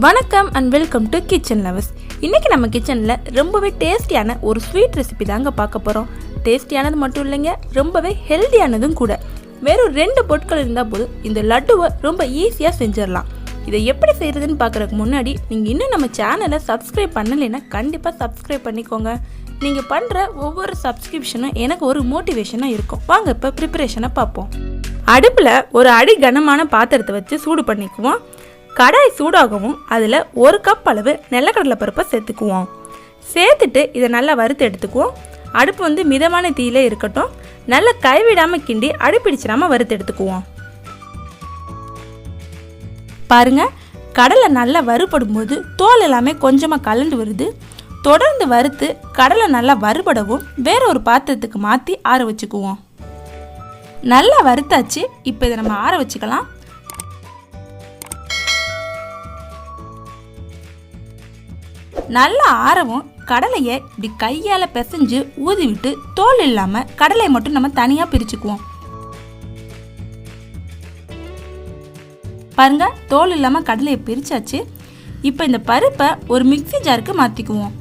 வணக்கம் and welcome to kitchen lovers. இன்றைக்கி நம்ம கிச்சனில் ரொம்பவே டேஸ்டியான ஒரு ஸ்வீட் ரெசிபி தாங்க பார்க்க போகிறோம். டேஸ்டியானது மட்டும் இல்லைங்க, ரொம்பவே ஹெல்த்தியானதும் கூட. வெறும் 2 பொருட்கள் இருந்தால் போதும் இந்த லட்டுவை ரொம்ப ஈஸியாக செஞ்சிடலாம். இதை எப்படி செய்கிறதுன்னு பார்க்குறதுக்கு முன்னாடி நீங்கள் இன்னும் நம்ம சேனலை சப்ஸ்கிரைப் பண்ணலைன்னா கண்டிப்பாக சப்ஸ்கிரைப் பண்ணிக்கோங்க. நீங்கள் பண்ணுற ஒவ்வொரு சப்ஸ்கிரிப்ஷனும் எனக்கு ஒரு மோட்டிவேஷனாக இருக்கும். வாங்க இப்போ ப்ரிப்பரேஷனை பார்ப்போம். அடுப்பில் ஒரு அடி கனமான பாத்திரத்தை வச்சு சூடு பண்ணிக்குவோம். கடாய் சூடாகவும் அதில் 1 கப் அளவு நிலக்கடலை பருப்பை சேர்த்துக்குவோம். சேர்த்துட்டு இதை நல்லா வறுத்து எடுத்துக்குவோம். அடுப்பு மிதமான தீயில இருக்கட்டும். நல்லா கைவிடாமல் கிண்டி அடிப்பிடிச்சிடாமல் வறுத்து எடுத்துக்குவோம். பாருங்க, கடலை நல்லா வறுபடும் போது தோல் எல்லாமே கொஞ்சமாக கலண்டு வருது. தொடர்ந்து வறுத்து கடலை நல்லா வறுபடவும் வேற ஒரு பாத்திரத்துக்கு மாற்றி ஆற வச்சுக்குவோம். நல்லா வறுத்தாச்சு. இப்போ இதை நம்ம ஆற வச்சுக்கலாம். நல்லா ஆறவும் கடலையை இப்படி கையால் பிசைஞ்சு ஊதி விட்டு தோல் இல்லாமல் கடலையை மட்டும் நம்ம தனியாக பிரிச்சுக்குவோம். பாருங்க, தோல் இல்லாமல் கடலையை பிரிச்சாச்சு. இப்போ இந்த பருப்பை ஒரு மிக்ஸி ஜாருக்கு மாற்றிக்குவோம்.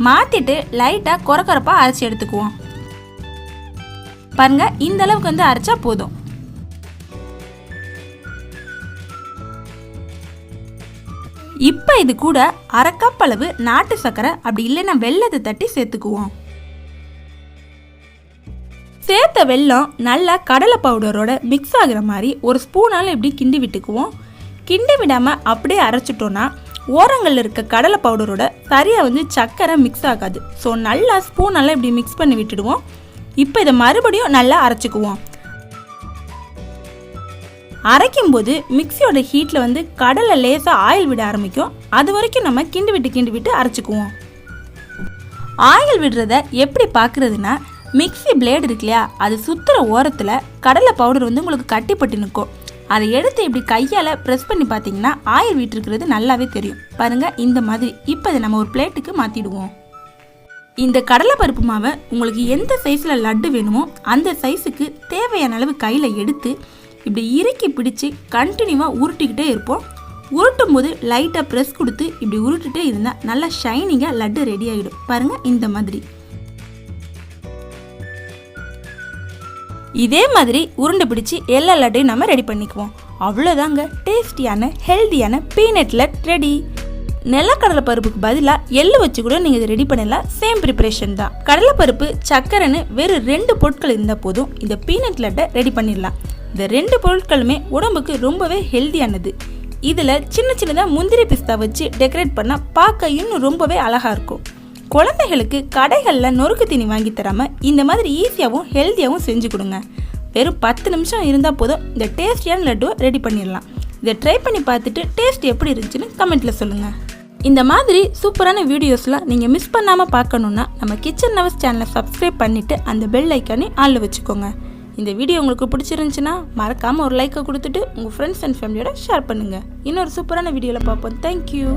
மாற்றிட்டு லைட்டாக கொரகொரப்பாக அரைச்சி எடுத்துக்குவோம். பாருங்க, இந்த அளவுக்கு அரைச்சா போதும். இப்போ இது கூட 1/2 கப் அளவு நாட்டு சர்க்கரை அப்படி இல்லைன்னா வெல்லத்தை தட்டி சேர்த்துக்குவோம். சேர்த்த வெல்லம் நல்லா கடலை பவுடரோட மிக்ஸ் ஆகிற மாதிரி ஒரு ஸ்பூனால் இப்படி கிண்டி விட்டுக்குவோம். கிண்டி விடாமல் அப்படியே அரைச்சிட்டோன்னா ஓரங்களில் இருக்க கடலை பவுடரோட சரியாக சர்க்கரை மிக்ஸ் ஆகாது. ஸோ நல்லா ஸ்பூனால் இப்படி மிக்ஸ் பண்ணி விட்டுடுவோம். இப்போ இதை மறுபடியும் நல்லா அரைச்சிக்குவோம். அரைக்கும் போது மிக்சியோட ஹீட்டில் கடலை லேசாக ஆயில் விட ஆரம்பிக்கும். அது வரைக்கும் நம்ம கிண்டி விட்டு அரைச்சிக்குவோம். ஆயில் விடுறத எப்படி பார்க்குறதுனா, மிக்சி பிளேடு இருக்கு இல்லையா, அது சுற்றுற ஓரத்தில் கடலை பவுடர் உங்களுக்கு கட்டிப்பட்டு நிற்கும். அதை எடுத்து இப்படி கையால் ப்ரெஸ் பண்ணி பார்த்தீங்கன்னா ஆயில் விட்டுருக்கிறது நல்லாவே தெரியும். பாருங்கள், இந்த மாதிரி. இப்போ இதை நம்ம ஒரு பிளேட்டுக்கு மாற்றிடுவோம். இந்த கடலை பருப்பு மாவை உங்களுக்கு எந்த சைஸில் லட்டு வேணுமோ அந்த சைஸுக்கு தேவையான அளவு கையில் எடுத்து இப்படி இறுக்கி பிடிச்சி கண்டினியூவாக உருட்டிக்கிட்டே இருப்போம். உருட்டும் போது லைட்டாக ப்ரெஸ் கொடுத்து இப்படி உருட்டிகிட்டே இருந்தால் நல்லா ஷைனிங்காக லட்டு ரெடி ஆகிடும். பாருங்கள், இந்த மாதிரி. இதே மாதிரி உருண்டை பிடிச்சி எல்லா லட்டையும் நம்ம ரெடி பண்ணிக்குவோம். அவ்வளோதாங்க, டேஸ்டியான ஹெல்த்தியான பீனட் லட் ரெடி. நிலக்கடலை பருப்புக்கு பதிலாக எள்ளு வச்சு கூட நீங்கள் இதை ரெடி பண்ணலாம். சேம் ப்ரிப்பரேஷன் தான். கடலைப்பருப்பு சக்கரைன்னு வெறும் 2 பொருட்கள் இருந்தால் போதும் இந்த பீனட் லட்டை ரெடி பண்ணிடலாம். இந்த 2 பொருட்களுமே உடம்புக்கு ரொம்பவே ஹெல்த்தியானது. இதில் சின்னதாக முந்திரி பிஸ்தா வச்சு டெக்கரேட் பண்ணால் பார்க்க இன்னும் ரொம்பவே அழகாக இருக்கும். குழந்தைகளுக்கு கடைகளில் நொறுக்கு தீனி வாங்கி தராமல் இந்த மாதிரி ஈஸியாகவும் ஹெல்த்தியாகவும் செஞ்சு கொடுங்க. வெறும் 10 நிமிஷம் இருந்தால் போதும் இந்த டேஸ்டியான லட்டுவை ரெடி பண்ணிடலாம். இதை ட்ரை பண்ணி பார்த்துட்டு டேஸ்ட் எப்படி இருந்துச்சுன்னு கமெண்ட்டில் சொல்லுங்கள். இந்த மாதிரி சூப்பரான வீடியோஸ்லாம் நீங்கள் மிஸ் பண்ணாமல் பார்க்கணுன்னா நம்ம கிச்சன் லவர்ஸ் சேனலை சப்ஸ்கிரைப் பண்ணிவிட்டு அந்த பெல் ஐக்கானே ஆளில் வச்சுக்கோங்க. இந்த வீடியோ உங்களுக்கு பிடிச்சிருந்துச்சுன்னா மறக்காமல் ஒரு லைக்கை கொடுத்துட்டு உங்கள் ஃப்ரெண்ட்ஸ் அண்ட் ஃபேமிலியோட ஷேர் பண்ணுங்கள். இன்னொரு சூப்பரான வீடியோவில் பார்ப்போம். தேங்க்யூ.